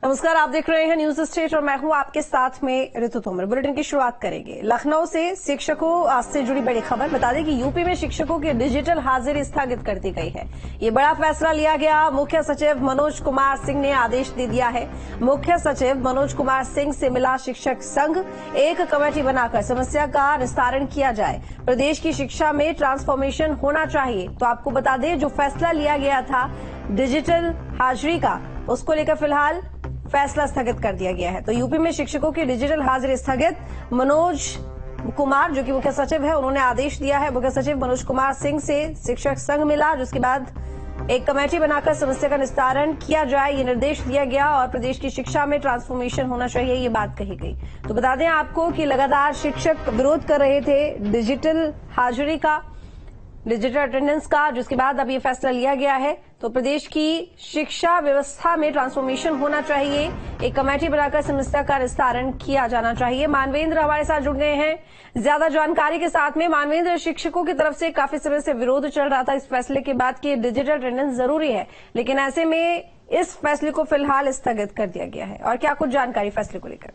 नमस्कार, आप देख रहे हैं न्यूज स्टेट और मैं हूं आपके साथ में ऋतु तोमर। बुलेटिन की शुरुआत करेंगे लखनऊ से। शिक्षकों से जुड़ी बड़ी खबर बता दें कि यूपी में शिक्षकों की डिजिटल हाजिरी स्थगित कर दी गई है। ये बड़ा फैसला लिया गया। मुख्य सचिव मनोज कुमार सिंह ने आदेश दे दिया है। मुख्य सचिव मनोज कुमार सिंह से मिला शिक्षक संघ। एक कमेटी बनाकर समस्या का निस्तारण किया जाए। प्रदेश की शिक्षा में ट्रांसफॉर्मेशन होना चाहिए। तो आपको बता दें, जो फैसला लिया गया था डिजिटल हाजिरी का, उसको लेकर फिलहाल फैसला स्थगित कर दिया गया है। तो यूपी में शिक्षकों की डिजिटल हाजिरी स्थगित। मनोज कुमार जो कि मुख्य सचिव है, उन्होंने आदेश दिया है। मुख्य सचिव मनोज कुमार सिंह से शिक्षक संघ मिला, जिसके बाद एक कमेटी बनाकर समस्या का निस्तारण किया जाए, ये निर्देश दिया गया। और प्रदेश की शिक्षा में ट्रांसफॉर्मेशन होना चाहिए, ये बात कही गई। तो बता दें आपको कि लगातार शिक्षक विरोध कर रहे थे डिजिटल हाजिरी का, डिजिटल अटेंडेंस का, जिसके बाद अब ये फैसला लिया गया है। तो प्रदेश की शिक्षा व्यवस्था में ट्रांसफॉर्मेशन होना चाहिए। एक कमेटी बनाकर समस्या का निस्तारण किया जाना चाहिए। मानवेंद्र हमारे साथ जुड़ गए हैं ज्यादा जानकारी के साथ में। मानवेंद्र, शिक्षकों की तरफ से काफी समय से विरोध चल रहा था इस फैसले के बाद कि डिजिटल अटेंडेंस जरूरी है, लेकिन ऐसे में इस फैसले को फिलहाल स्थगित कर दिया गया है। और क्या कुछ जानकारी फैसले को लेकर?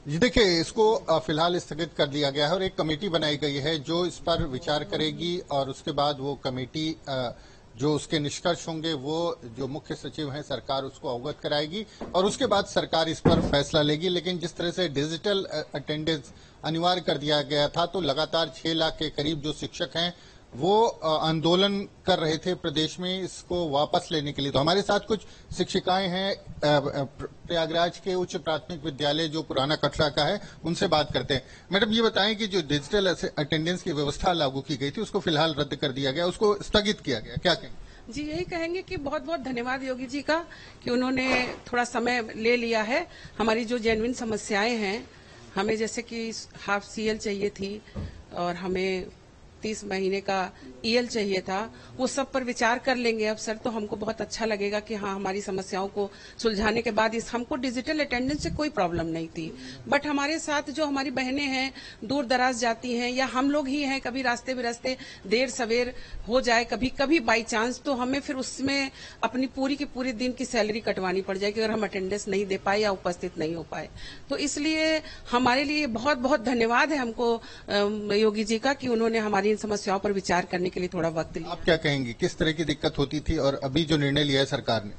जी देखिए, इसको फिलहाल स्थगित कर दिया गया है और एक कमेटी बनाई गई है जो इस पर विचार करेगी और उसके बाद वो कमेटी जो उसके निष्कर्ष होंगे वो जो मुख्य सचिव हैं सरकार उसको अवगत कराएगी और उसके बाद सरकार इस पर फैसला लेगी। लेकिन जिस तरह से डिजिटल अटेंडेंस अनिवार्य कर दिया गया था, तो लगातार 6 लाख के करीब जो शिक्षक हैं वो आंदोलन कर रहे थे प्रदेश में इसको वापस लेने के लिए। तो हमारे साथ कुछ शिक्षिकाएं हैं प्रयागराज के उच्च प्राथमिक विद्यालय जो पुराना कटरा का है, उनसे बात करते हैं। मैडम, ये बताएं कि जो डिजिटल अटेंडेंस की व्यवस्था लागू की गई थी उसको फिलहाल रद्द कर दिया गया, उसको स्थगित किया गया, क्या कहेंगे? जी, यही कहेंगे कि बहुत बहुत धन्यवाद योगी जी का कि उन्होंने थोड़ा समय ले लिया है। हमारी जो जेन्युइन समस्याएं हैं, हमें जैसे कि हाफ सीएल चाहिए थी और हमें 30 महीने का ईएल चाहिए था, वो सब पर विचार कर लेंगे अब सर। तो हमको बहुत अच्छा लगेगा कि हाँ, हमारी समस्याओं को सुलझाने के बाद इस हमको डिजिटल अटेंडेंस से कोई प्रॉब्लम नहीं थी। बट हमारे साथ जो हमारी बहनें हैं, दूर दराज जाती हैं, या हम लोग ही हैं, कभी रास्ते बिरास्ते देर सवेर हो जाए, कभी कभी बाई चांस, तो हमें फिर उसमें अपनी पूरी की पूरी दिन की सैलरी कटवानी पड़ जाएगी अगर हम अटेंडेंस नहीं दे पाए या उपस्थित नहीं हो पाए। तो इसलिए हमारे लिए बहुत बहुत धन्यवाद है हमको योगी जी का कि उन्होंने हमारी समस्याओं पर विचार करने के लिए थोड़ा वक्त लिया। आप क्या कहेंगे, किस तरह की दिक्कत होती थी और अभी जो निर्णय लिया है सरकार ने?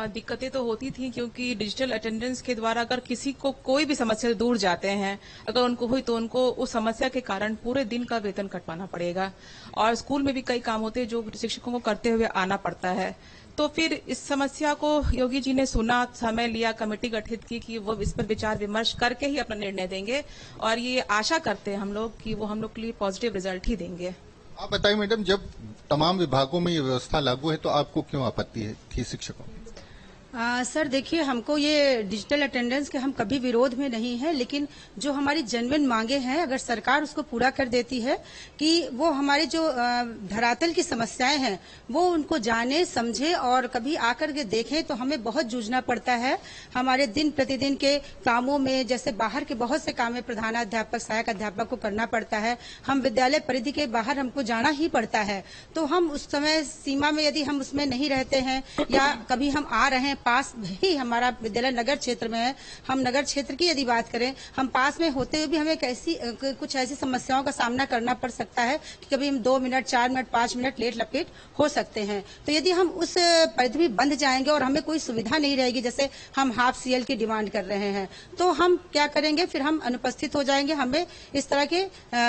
दिक्कतें तो होती थी क्योंकि डिजिटल अटेंडेंस के द्वारा अगर किसी को कोई भी समस्या से दूर जाते हैं, अगर उनको हुई तो उनको उस समस्या के कारण पूरे दिन का वेतन कटवाना पड़ेगा। और स्कूल में भी कई काम होते हैं जो शिक्षकों को करते हुए आना पड़ता है। तो फिर इस समस्या को योगी जी ने सुना, समय लिया, कमेटी गठित की कि वो इस पर विचार विमर्श करके ही अपना निर्णय देंगे। और ये आशा करते हैं हम लोग कि वो हम लोग के लिए पॉजिटिव रिजल्ट ही देंगे। आप बताइए मैडम, जब तमाम विभागों में ये व्यवस्था लागू है तो आपको क्यों आपत्ति थी शिक्षकों? सर देखिए, हमको ये डिजिटल अटेंडेंस के हम कभी विरोध में नहीं है, लेकिन जो हमारी जेन्युइन मांगे हैं अगर सरकार उसको पूरा कर देती है कि वो हमारे जो धरातल की समस्याएं हैं वो उनको जाने समझे और कभी आकर के देखें, तो हमें बहुत जूझना पड़ता है हमारे दिन प्रतिदिन के कामों में। जैसे बाहर के बहुत से काम है, प्रधानाध्यापक सहायक अध्यापक को करना पड़ता है, हम विद्यालय परिधि के बाहर हमको जाना ही पड़ता है। तो हम उस समय सीमा में यदि हम उसमें नहीं रहते हैं या कभी हम आ रहे हैं, पास ही हमारा विद्यालय नगर क्षेत्र में है, हम नगर क्षेत्र की यदि बात करें, हम पास में होते हुए भी हमें कुछ ऐसी समस्याओं का सामना करना पड़ सकता है कि कभी हम 2 मिनट 4 मिनट 5 मिनट लेट लपेट हो सकते हैं। तो यदि हम उस परिधि में बंध जाएंगे और हमें कोई सुविधा नहीं रहेगी, जैसे हम हाफ सीएल की डिमांड कर रहे हैं, तो हम क्या करेंगे, फिर हम अनुपस्थित हो जाएंगे, हमें इस तरह के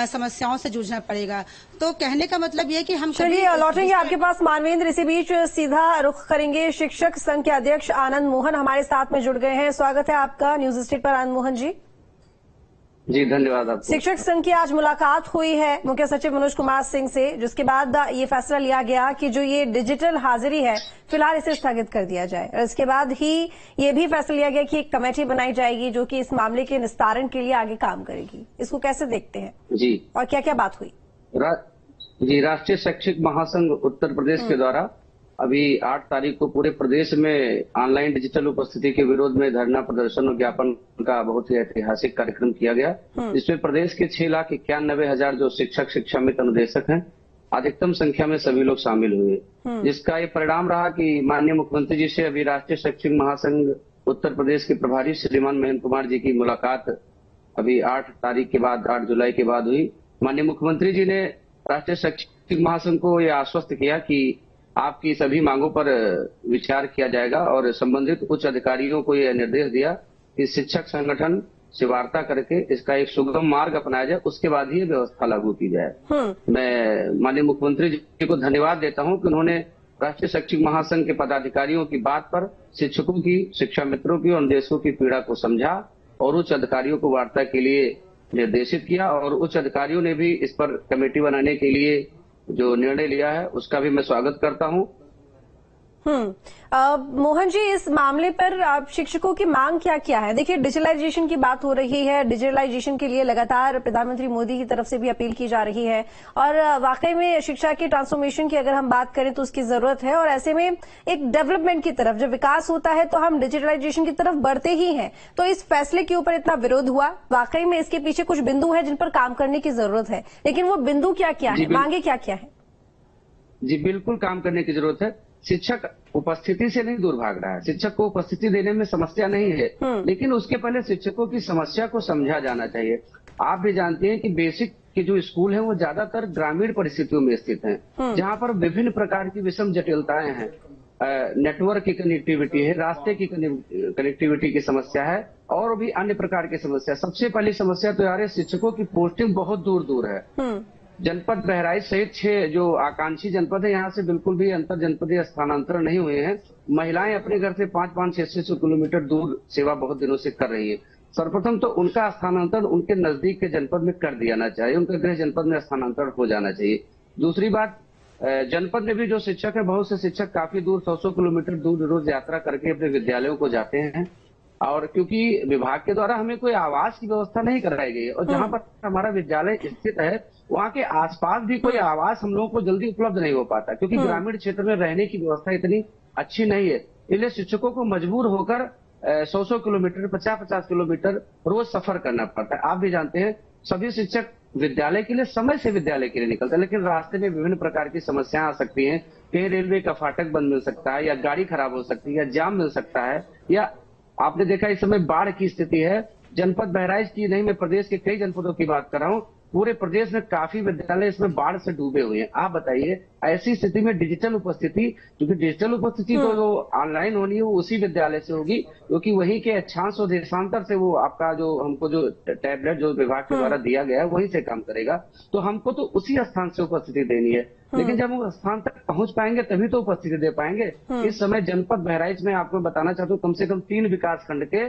समस्याओं से जूझना पड़ेगा। तो कहने का मतलब ये कि हम चलिए लौटेंगे आपके पास मानवेंद्र। इसी बीच सीधा रुख करेंगे शिक्षक संघ के अध्यक्ष आनंद मोहन हमारे साथ में जुड़ गए हैं। स्वागत है आपका न्यूज स्टेट पर आनंद मोहन जी। जी धन्यवाद आपको। शिक्षक संघ की आज मुलाकात हुई है मुख्य सचिव मनोज कुमार सिंह से, जिसके बाद ये फैसला लिया गया कि जो ये डिजिटल हाजिरी है फिलहाल इसे स्थगित कर दिया जाए। और इसके बाद ही ये भी फैसला लिया गया कि एक कमेटी बनाई जाएगी जो कि इस मामले के निस्तारण के लिए आगे काम करेगी। इसको कैसे देखते हैं जी, और क्या क्या बात हुई? जी, राष्ट्रीय शैक्षिक महासंघ उत्तर प्रदेश के द्वारा अभी 8 तारीख को पूरे प्रदेश में ऑनलाइन डिजिटल उपस्थिति के विरोध में धरना प्रदर्शन और ज्ञापन का बहुत ही ऐतिहासिक कार्यक्रम किया गया, जिसमें प्रदेश के 6,91,000 जो शिक्षक शिक्षा मित्र अनुदेशक हैं अधिकतम संख्या में सभी लोग शामिल हुए, जिसका ये परिणाम रहा कि माननीय मुख्यमंत्री जी से अभी राष्ट्रीय शैक्षिक महासंघ उत्तर प्रदेश के प्रभारी श्रीमान महेंद्र कुमार जी की मुलाकात अभी 8 तारीख के बाद, 8 जुलाई के बाद हुई। माननीय मुख्यमंत्री जी ने राष्ट्रीय शैक्षिक महासंघ को यह आश्वस्त किया कि आपकी सभी मांगों पर विचार किया जाएगा और संबंधित उच्च अधिकारियों को यह निर्देश दिया कि शिक्षक संगठन से वार्ता करके इसका एक सुगम मार्ग अपनाया जाए, उसके बाद ही व्यवस्था लागू की जाए। मैं माननीय मुख्यमंत्री जी को धन्यवाद देता हूं कि उन्होंने राष्ट्रीय शैक्षिक महासंघ के पदाधिकारियों की बात पर शिक्षकों की, शिक्षा मित्रों की और निर्देशकों की पीड़ा को समझा और उच्च अधिकारियों को वार्ता के लिए निर्देशित किया और उच्च अधिकारियों ने भी इस पर कमेटी बनाने के लिए जो निर्णय लिया है उसका भी मैं स्वागत करता हूं। मोहन जी, इस मामले पर आप शिक्षकों की मांग क्या है? देखिए, डिजिटलाइजेशन की बात हो रही है, डिजिटलाइजेशन के लिए लगातार प्रधानमंत्री मोदी की तरफ से भी अपील की जा रही है और वाकई में शिक्षा की ट्रांसफॉर्मेशन की अगर हम बात करें तो उसकी जरूरत है और ऐसे में एक डेवलपमेंट की तरफ जब विकास होता है तो हम डिजिटलाइजेशन की तरफ बढ़ते ही हैं। तो इस फैसले के ऊपर इतना विरोध हुआ, वाकई में इसके पीछे कुछ बिंदु है जिन पर काम करने की जरूरत है, लेकिन वो बिंदु क्या है, मांगे क्या है? जी बिल्कुल काम करने की जरूरत है। शिक्षक उपस्थिति से नहीं दूर भाग रहा है, शिक्षक को उपस्थिति देने में समस्या नहीं है, लेकिन उसके पहले शिक्षकों की समस्या को समझा जाना चाहिए। आप भी जानते हैं कि बेसिक के जो स्कूल हैं वो ज्यादातर ग्रामीण परिस्थितियों में स्थित हैं, जहां पर विभिन्न प्रकार की विषम जटिलताएं हैं, नेटवर्क की कनेक्टिविटी है, रास्ते की कनेक्टिविटी की समस्या है और भी अन्य प्रकार की समस्या। सबसे पहली समस्या तो यार शिक्षकों की पोस्टिंग बहुत दूर दूर है। जनपद बहराइच सहित 6 जो आकांक्षी जनपद है, यहाँ से बिल्कुल भी अंतर जनपदीय स्थानांतरण नहीं हुए हैं। महिलाएं अपने घर से 500-600 किलोमीटर दूर सेवा बहुत दिनों से कर रही है। सर्वप्रथम तो उनका स्थानांतरण उनके नजदीक के जनपद में कर दिया चाहिए, उनके गृह जनपद में स्थानांतरण हो जाना चाहिए। दूसरी बात, जनपद में भी जो शिक्षक है, बहुत से शिक्षक काफी दूर 100 किलोमीटर दूर रोज यात्रा करके अपने विद्यालयों को जाते हैं और क्योंकि विभाग के द्वारा हमें कोई आवास की व्यवस्था नहीं कराई गई है और जहां पर हमारा विद्यालय स्थित है वहां के आसपास भी कोई आवास हम लोगों को जल्दी उपलब्ध नहीं हो पाता, क्योंकि ग्रामीण क्षेत्र में रहने की व्यवस्था इतनी अच्छी नहीं है। इसलिए शिक्षकों को मजबूर होकर 100 किलोमीटर, 50-50 किलोमीटर रोज सफर करना पड़ता है। आप भी जानते हैं सभी शिक्षक विद्यालय के लिए समय से विद्यालय के लिए निकलते हैं, लेकिन रास्ते में विभिन्न प्रकार की समस्याएं आ सकती हैं। कहीं रेलवे का फाटक बंद मिल सकता है या गाड़ी खराब हो सकती है या जाम मिल सकता है, या आपने देखा इस समय बाढ़ की स्थिति है। जनपद बहराइच की नहीं, मैं प्रदेश के कई जनपदों की बात कर रहा हूँ, पूरे प्रदेश में काफी विद्यालय इसमें बाढ़ से डूबे हुए हैं। आप बताइए ऐसी स्थिति में डिजिटल उपस्थिति, क्योंकि डिजिटल उपस्थिति तो जो ऑनलाइन होनी है वो उसी विद्यालय से होगी, क्योंकि वही के अक्षांश और देशांतर से वो आपका जो हमको जो टैबलेट जो विभाग के द्वारा दिया गया है वहीं से काम करेगा। तो हमको तो उसी स्थान से उपस्थिति देनी है, लेकिन जब हम स्थान तक पहुंच पाएंगे तभी तो उपस्थिति दे पाएंगे। इस समय जनपद बहराइच में आपको बताना चाहता हूँ, कम से कम 3 विकास खंड के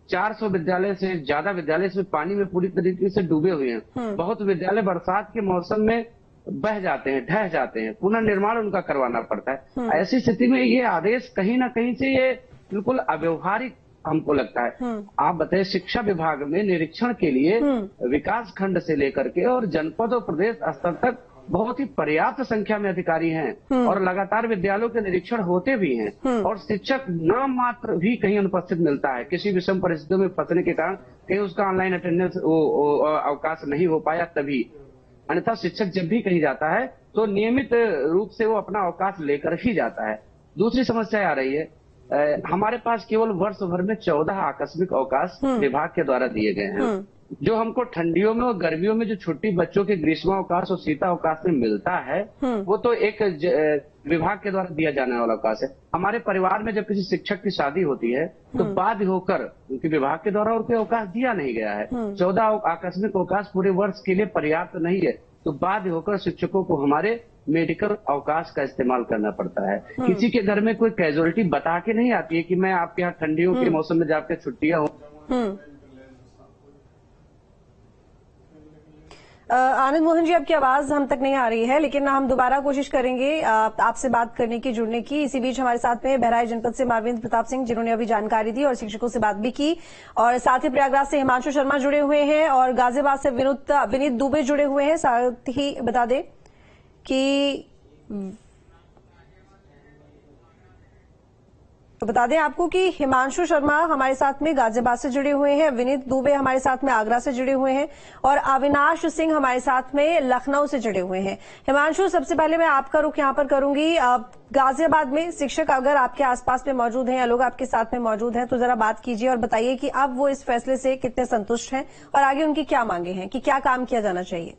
400 विद्यालय से ज्यादा विद्यालय इसमें पानी में पूरी तरीके से डूबे हुए हैं। बहुत विद्यालय बरसात के मौसम में बह जाते हैं, ढह जाते हैं, पुनर्निर्माण उनका करवाना पड़ता है। ऐसी स्थिति में ये आदेश कहीं ना कहीं से ये बिल्कुल अव्यवहारिक हमको लगता है। आप बताइए, शिक्षा विभाग में निरीक्षण के लिए विकास खंड से लेकर के और जनपद और प्रदेश स्तर तक बहुत ही पर्याप्त संख्या में अधिकारी हैं और लगातार विद्यालयों के निरीक्षण होते भी हैं और शिक्षक नाम मात्र भी कहीं अनुपस्थित मिलता है। किसी विषम परिस्थितियों में फंसने के कारण कहीं उसका ऑनलाइन अटेंडेंस अवकाश नहीं हो पाया तभी, अन्यथा शिक्षक जब भी कहीं जाता है तो नियमित रूप से वो अपना अवकाश लेकर ही जाता है। दूसरी समस्या आ रही है, हमारे पास केवल वर्ष भर में 14 आकस्मिक अवकाश विभाग के द्वारा दिए गए हैं। जो हमको ठंडियों में और गर्मियों में जो छुट्टी बच्चों के ग्रीष्मावकाश और शीतावकाश में मिलता है वो तो एक विभाग के द्वारा दिया जाने वाला अवकाश है। हमारे परिवार में जब किसी शिक्षक की शादी होती है तो बाध्य होकर उनके विभाग के द्वारा उनको अवकाश दिया नहीं गया है। 14 आकस्मिक अवकाश पूरे वर्ष के लिए पर्याप्त नहीं है, तो बाध्य होकर शिक्षकों को हमारे मेडिकल अवकाश का इस्तेमाल करना पड़ता है। किसी के घर में कोई कैजुअलिटी बता के नहीं आती है कि मैं आपके यहाँ ठंडियों के मौसम में जाकर छुट्टियां हो। आनंद मोहन जी, आपकी आवाज हम तक नहीं आ रही है, लेकिन हम दोबारा कोशिश करेंगे आपसे बात करने की, जुड़ने की। इसी बीच हमारे साथ में बहराइच जनपद से माविंद्र प्रताप सिंह, जिन्होंने अभी जानकारी दी और शिक्षकों से बात भी की, और साथ ही प्रयागराज से हिमांशु शर्मा जुड़े हुए हैं और गाजियाबाद से विनीत दुबे जुड़े हुए हैं। साथ ही बता दें कि तो बता दें आपको कि हिमांशु शर्मा हमारे साथ में गाजियाबाद से जुड़े हुए हैं, विनीत दुबे हमारे साथ में आगरा से जुड़े हुए हैं और अविनाश सिंह हमारे साथ में लखनऊ से जुड़े हुए हैं। हिमांशु, सबसे पहले मैं आपका रुख यहां पर करूंगी। गाजियाबाद में शिक्षक अगर आपके आसपास में मौजूद हैं या लोग आपके साथ में मौजूद हैं तो जरा बात कीजिए और बताइए कि अब वो इस फैसले से कितने संतुष्ट हैं और आगे उनकी क्या मांगे हैं, कि क्या काम किया जाना चाहिए।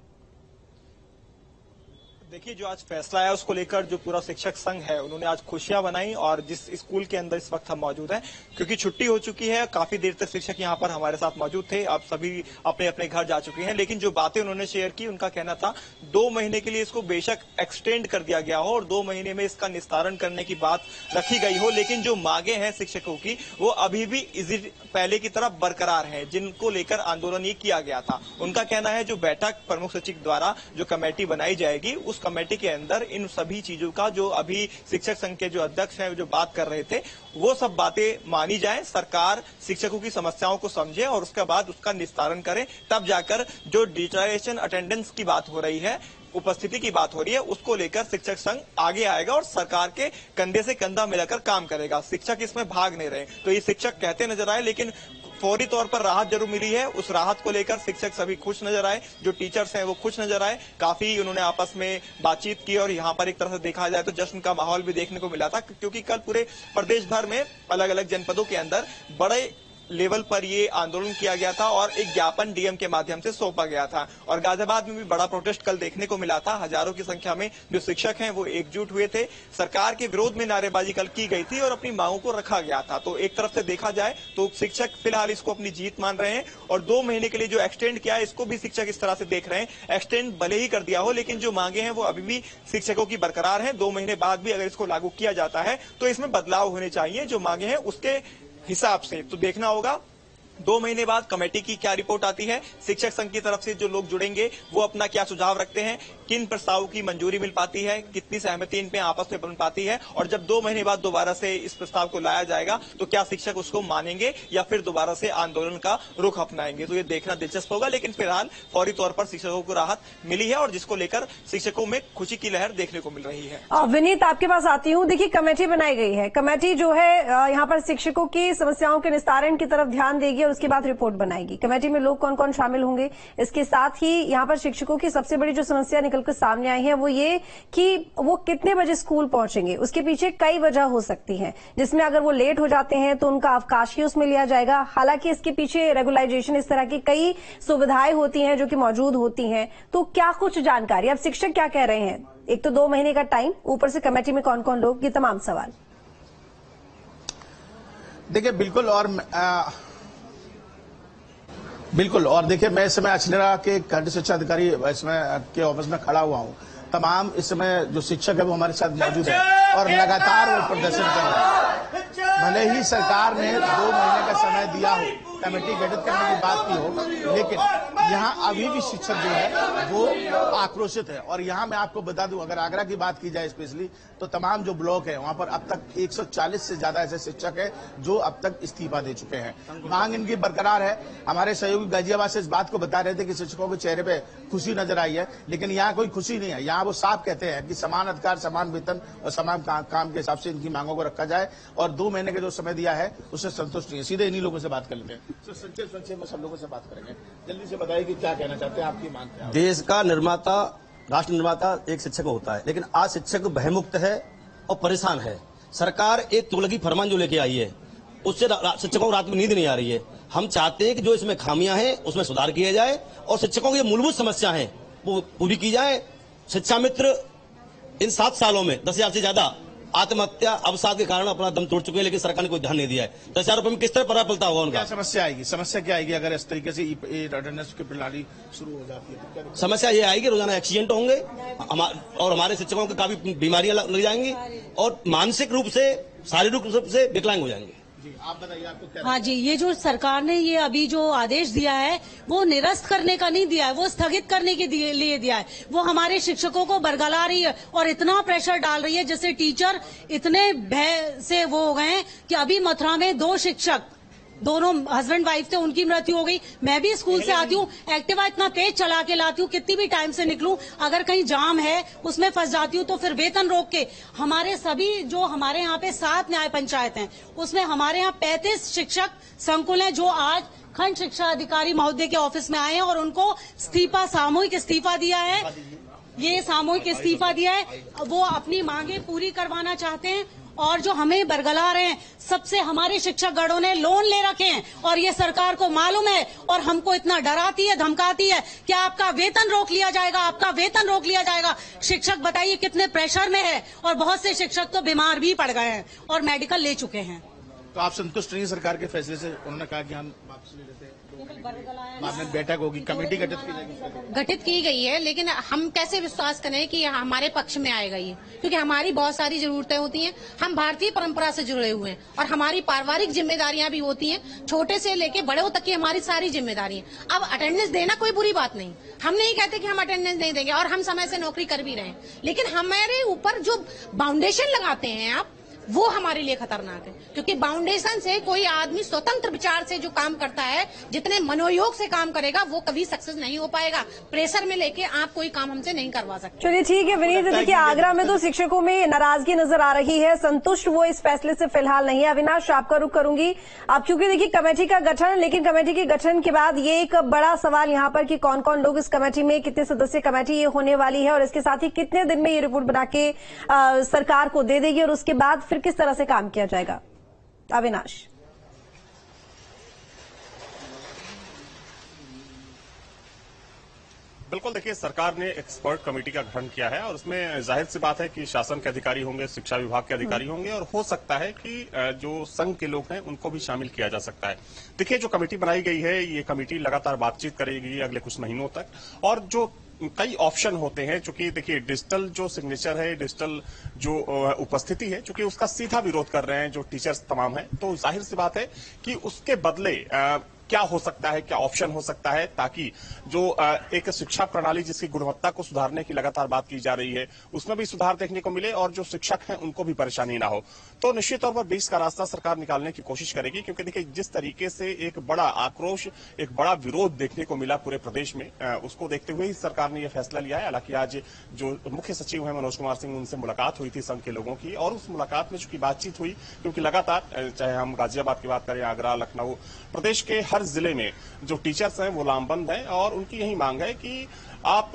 देखिए, जो आज फैसला आया उसको लेकर जो पूरा शिक्षक संघ है उन्होंने आज खुशियां मनाई। और जिस स्कूल के अंदर इस वक्त हम मौजूद हैं, क्योंकि छुट्टी हो चुकी है, काफी देर तक शिक्षक यहां पर हमारे साथ मौजूद थे, अब सभी अपने अपने घर जा चुके हैं। लेकिन जो बातें उन्होंने शेयर की, उनका कहना था 2 महीने के लिए इसको बेशक एक्सटेंड कर दिया गया हो और 2 महीने में इसका निस्तारण करने की बात रखी गई हो, लेकिन जो मांगे हैं शिक्षकों की वो अभी भी पहले की तरह बरकरार है, जिनको लेकर आंदोलन ये किया गया था। उनका कहना है जो बैठक प्रमुख सचिव द्वारा जो कमेटी बनाई जाएगी, उस कमेटी के अंदर इन सभी चीजों का जो अभी शिक्षक संघ के जो अध्यक्ष हैं जो बात कर रहे थे, वो सब बातें मानी जाए, सरकार शिक्षकों की समस्याओं को समझे और उसके बाद उसका निस्तारण करे। तब जाकर जो डिजिटलाइजेशन अटेंडेंस की बात हो रही है, उपस्थिति की बात हो रही है, उसको लेकर शिक्षक संघ आगे आएगा और सरकार के कंधे से कंधा मिलाकर काम करेगा। शिक्षक इसमें भाग नहीं रहे, तो ये शिक्षक कहते नजर आए, लेकिन फौरी तौर पर राहत जरूर मिली है। उस राहत को लेकर शिक्षक सभी खुश नजर आए, जो टीचर्स हैं वो खुश नजर आए। काफी उन्होंने आपस में बातचीत की और यहाँ पर एक तरह से देखा जाए तो जश्न का माहौल भी देखने को मिला था, क्योंकि कल पूरे प्रदेश भर में अलग अलग जनपदों के अंदर बड़े लेवल पर ये आंदोलन किया गया था और एक ज्ञापन डीएम के माध्यम से सौंपा गया था। और गाजियाबाद में भी बड़ा प्रोटेस्ट कल देखने को मिला था। हजारों की संख्या में जो शिक्षक हैं वो एकजुट हुए थे। सरकार के विरोध में नारेबाजी कल की गई थी और अपनी मांगों को रखा गया था। तो एक तरफ से देखा जाए तो शिक्षक फिलहाल इसको अपनी जीत मान रहे हैं और 2 महीने के लिए जो एक्सटेंड किया है, इसको भी शिक्षक इस तरह से देख रहे हैं। एक्सटेंड भले ही कर दिया हो, लेकिन जो मांगे हैं वो अभी भी शिक्षकों की बरकरार है। 2 महीने बाद भी अगर इसको लागू किया जाता है तो इसमें बदलाव होने चाहिए जो मांगे हैं उसके हिसाब से। तो देखना होगा 2 महीने बाद कमेटी की क्या रिपोर्ट आती है, शिक्षक संघ की तरफ से जो लोग जुड़ेंगे वो अपना क्या सुझाव रखते हैं, किन प्रस्तावों की मंजूरी मिल पाती है, कितनी सहमति इन पे आपस में बन पाती है। और जब 2 महीने बाद दोबारा से इस प्रस्ताव को लाया जाएगा तो क्या शिक्षक उसको मानेंगे या फिर दोबारा से आंदोलन का रुख अपनाएंगे, तो ये देखना दिलचस्प होगा। लेकिन फिलहाल फौरी तौर पर शिक्षकों को राहत मिली है और जिसको लेकर शिक्षकों में खुशी की लहर देखने को मिल रही है। विनीत, आपके पास आती हूँ। देखिए, कमेटी बनाई गई है, कमेटी जो है यहाँ पर शिक्षकों की समस्याओं के निस्तारण की तरफ ध्यान देगी और उसके बाद रिपोर्ट बनाएगी। कमेटी में लोग कौन कौन शामिल होंगे, इसके साथ ही यहाँ पर शिक्षकों की सबसे बड़ी जो समस्या निकलकर सामने आई है वो ये कि वो कितने बजे स्कूल पहुंचेंगे। उसके पीछे कई वजह हो सकती हैं, जिसमें अगर वो लेट हो जाते हैं तो उनका अवकाश ही उसमें लिया जाएगा। हालांकि इसके पीछे रेगुलाइजेशन, इस तरह की कई सुविधाएं होती हैं जो कि मौजूद होती हैं। तो क्या कुछ जानकारी, अब शिक्षक क्या कह रहे हैं, एक तो 2 महीने का टाइम, ऊपर से कमेटी में कौन कौन लोग, ये तमाम सवाल। देखिए, बिल्कुल और देखिए, मैं इस समय अचनेरा के खंड शिक्षा अधिकारी इसमें के ऑफिस में खड़ा हुआ हूँ। तमाम इस समय जो शिक्षक है वो हमारे साथ मौजूद है और लगातार वो प्रदर्शन कर रहे हैं। भले ही सरकार ने 2 महीने का समय दिया हो, कमेटी गठित करने की बात की हो, लेकिन यहाँ अभी भी शिक्षक जो है वो आक्रोशित है। और यहाँ मैं आपको बता दूं, अगर आगरा की बात की जाए स्पेशली, तो तमाम जो ब्लॉक है वहां पर अब तक 140 से ज्यादा ऐसे शिक्षक है जो अब तक इस्तीफा दे चुके हैं। मांग इनकी बरकरार है। हमारे सहयोगी गाजियाबाद से इस बात को बता रहे थे कि शिक्षकों के चेहरे पे खुशी नजर आई है, लेकिन यहाँ कोई खुशी नहीं है। यहाँ वो साफ कहते हैं कि समान अधिकार, समान वेतन और समान काम के हिसाब से इनकी मांगों को रखा जाए और 2 महीने का जो समय दिया है उससे संतुष्ट नहीं है। सीधे इन्हीं लोगों से बात कर लेते हैं। संक्षेप में सब लोगों से बात करेंगे। जल्दी से बताइए कि क्या कहना चाहते हैं, आपकी मांग क्या है। देश का निर्माता, राष्ट्र निर्माता एक शिक्षक होता है, लेकिन आज शिक्षक भयमुक्त है और परेशान है। सरकार एक तुगलकी फरमान जो लेके आई है उससे शिक्षकों को रात में नींद नहीं आ रही है। हम चाहते हैं कि जो इसमें खामियां हैं उसमें सुधार किया जाए और शिक्षकों की मूलभूत समस्या है वो पूरी की जाए। शिक्षा मित्र इन 7 सालों में 10,000 से ज्यादा आत्महत्या अवसाद के कारण अपना दम तोड़ चुके हैं, लेकिन सरकार ने कोई ध्यान नहीं दिया है। 10,000 रुपए में किस तरह पलता होगा उनका। क्या समस्या क्या आएगी अगर इस तरीके से अटेंडेंस की प्रणाली शुरू हो जाती है तो? समस्या ये आएगी, रोजाना एक्सीडेंट होंगे और हमारे शिक्षकों को काफी बीमारियां लग जाएंगी और मानसिक रूप से, शारीरिक रूप से विकलांग हो जाएंगे। आप बताइए, आपको क्या? हाँ जी, ये जो सरकार ने ये अभी जो आदेश दिया है वो निरस्त करने का नहीं दिया है, वो स्थगित करने के लिए दिया है। वो हमारे शिक्षकों को बरगला रही है और इतना प्रेशर डाल रही है, जैसे टीचर इतने भय से वो हो गए हैं कि अभी मथुरा में 2 शिक्षक दोनों हस्बैंड वाइफ थे, उनकी मृत्यु हो गई। मैं भी स्कूल से आती हूँ, एक्टिवा इतना तेज चला के लाती हूँ, कितनी भी टाइम से निकलूं, अगर कहीं जाम है उसमें फंस जाती हूँ तो फिर वेतन रोक के हमारे सभी जो हमारे यहाँ पे 7 न्याय पंचायत हैं, उसमें हमारे यहाँ 35 शिक्षक संकुल हैं जो आज खंड शिक्षा अधिकारी महोदय के ऑफिस में आए हैं और उनको सामूहिक इस्तीफा दिया है। ये सामूहिक इस्तीफा दिया है, वो अपनी मांगे पूरी करवाना चाहते हैं और जो हमें बरगला रहे हैं, सबसे हमारे शिक्षक गणों ने लोन ले रखे हैं और ये सरकार को मालूम है और हमको इतना डराती है, धमकाती है कि आपका वेतन रोक लिया जाएगा, आपका वेतन रोक लिया जाएगा। शिक्षक बताइए कितने प्रेशर में है और बहुत से शिक्षक तो बीमार भी पड़ गए हैं और मेडिकल ले चुके हैं। तो आप संतुष्ट नहीं सरकार के फैसले से? उन्होंने कहा कि हम वापस ले लेते हैं, बैठक होगी, कमेटी गठित की गई है, लेकिन हम कैसे विश्वास करें कि हमारे पक्ष में आएगा ये, क्योंकि हमारी बहुत सारी जरूरतें होती हैं। हम भारतीय परंपरा से जुड़े हुए हैं और हमारी पारिवारिक जिम्मेदारियां भी होती हैं, छोटे से लेके बड़े तक की हमारी सारी जिम्मेदारी है। अब अटेंडेंस देना कोई बुरी बात नहीं, हम नहीं कहते कि हम अटेंडेंस नहीं देंगे और हम समय से नौकरी कर भी रहे हैं, लेकिन हमारे ऊपर जो बाउंडेशन लगाते हैं आप, वो हमारे लिए खतरनाक है, क्योंकि बाउंडेशन से कोई आदमी स्वतंत्र विचार से जो काम करता है, जितने मनोयोग से काम करेगा, वो कभी सक्सेस नहीं हो पाएगा। प्रेशर में लेके आप कोई काम हमसे नहीं करवा सकते। चलिए ठीक है विनीत, देखिए आगरा में तो शिक्षकों में नाराजगी नजर आ रही है, संतुष्ट वो इस फैसले से फिलहाल नहीं है। अविनाश, आपका रुख करूंगी। आप चूंकि देखिए कमेटी का गठन, लेकिन कमेटी के गठन के बाद ये एक बड़ा सवाल यहाँ पर कि कौन कौन लोग इस कमेटी में, कितने सदस्य कमेटी ये होने वाली है और इसके साथ ही कितने दिन में ये रिपोर्ट बना के सरकार को दे देगी और उसके बाद फिर किस तरह से काम किया जाएगा। अविनाश। बिल्कुल, देखिए सरकार ने एक्सपर्ट कमेटी का गठन किया है और उसमें जाहिर सी बात है कि शासन के अधिकारी होंगे, शिक्षा विभाग के अधिकारी होंगे और हो सकता है कि जो संघ के लोग हैं उनको भी शामिल किया जा सकता है। देखिए जो कमेटी बनाई गई है, ये कमेटी लगातार बातचीत करेगी अगले कुछ महीनों तक और जो कई ऑप्शन होते हैं, चूंकि देखिए डिजिटल जो सिग्नेचर है, डिजिटल जो उपस्थिति है, चूंकि उसका सीधा विरोध कर रहे हैं जो टीचर्स तमाम हैं, तो जाहिर सी बात है कि उसके बदले क्या हो सकता है, क्या ऑप्शन हो सकता है, ताकि जो एक शिक्षा प्रणाली जिसकी गुणवत्ता को सुधारने की लगातार बात की जा रही है, उसमें भी सुधार देखने को मिले और जो शिक्षक हैं उनको भी परेशानी ना हो। तो निश्चित तौर पर बीच का रास्ता सरकार निकालने की कोशिश करेगी, क्योंकि देखिए जिस तरीके से एक बड़ा आक्रोश, एक बड़ा विरोध देखने को मिला पूरे प्रदेश में, उसको देखते हुए ही सरकार ने यह फैसला लिया है। हालांकि आज जो मुख्य सचिव है मनोज कुमार सिंह, उनसे मुलाकात हुई थी संघ के लोगों की और उस मुलाकात में चूंकि बातचीत हुई, क्योंकि लगातार चाहे हम गाजियाबाद की बात करें, आगरा, लखनऊ, प्रदेश के हर जिले में जो टीचर्स हैं वो लामबंद हैं और उनकी यही मांग है कि आप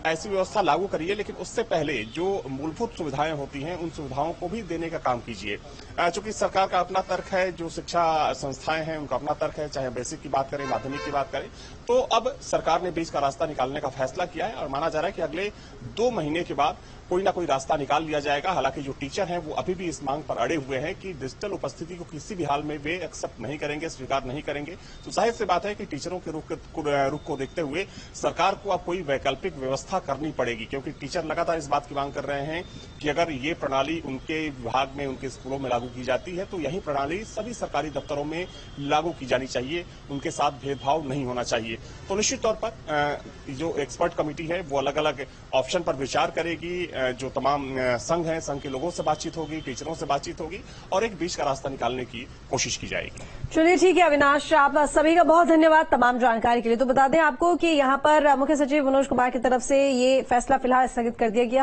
ऐसी व्यवस्था लागू करिए, लेकिन उससे पहले जो मूलभूत सुविधाएं होती हैं उन सुविधाओं को भी देने का काम कीजिए। चूंकि सरकार का अपना तर्क है, जो शिक्षा संस्थाएं हैं उनका अपना तर्क है, चाहे बेसिक की बात करें, माध्यमिक की बात करें, तो अब सरकार ने बीच का रास्ता निकालने का फैसला किया है और माना जा रहा है कि अगले 2 महीने के बाद कोई ना कोई रास्ता निकाल लिया जाएगा। हालांकि जो टीचर हैं वो अभी भी इस मांग पर अड़े हुए हैं कि डिजिटल उपस्थिति को किसी भी हाल में वे एक्सेप्ट नहीं करेंगे, स्वीकार नहीं करेंगे। तो जाहिर सी बात है कि टीचरों के रुख को देखते हुए सरकार को अब कोई वैकल्पिक व्यवस्था करनी पड़ेगी, क्योंकि टीचर लगातार इस बात की मांग कर रहे हैं कि अगर ये प्रणाली उनके विभाग में, उनके स्कूलों में लागू की जाती है तो यही प्रणाली सभी सरकारी दफ्तरों में लागू की जानी चाहिए, उनके साथ भेदभाव नहीं होना चाहिए। तो निश्चित तौर पर जो एक्सपर्ट कमेटी है वो अलग अलग ऑप्शन पर विचार करेगी, जो तमाम संघ हैं, संघ के लोगों से बातचीत होगी, टीचरों से बातचीत होगी और एक बीच का रास्ता निकालने की कोशिश की जाएगी। चलिए ठीक है अविनाश, आप सभी का बहुत धन्यवाद तमाम जानकारी के लिए। तो बता दें आपको कि यहाँ पर मुख्य सचिव मनोज कुमार की तरफ से ये फैसला फिलहाल स्थगित कर दिया गया।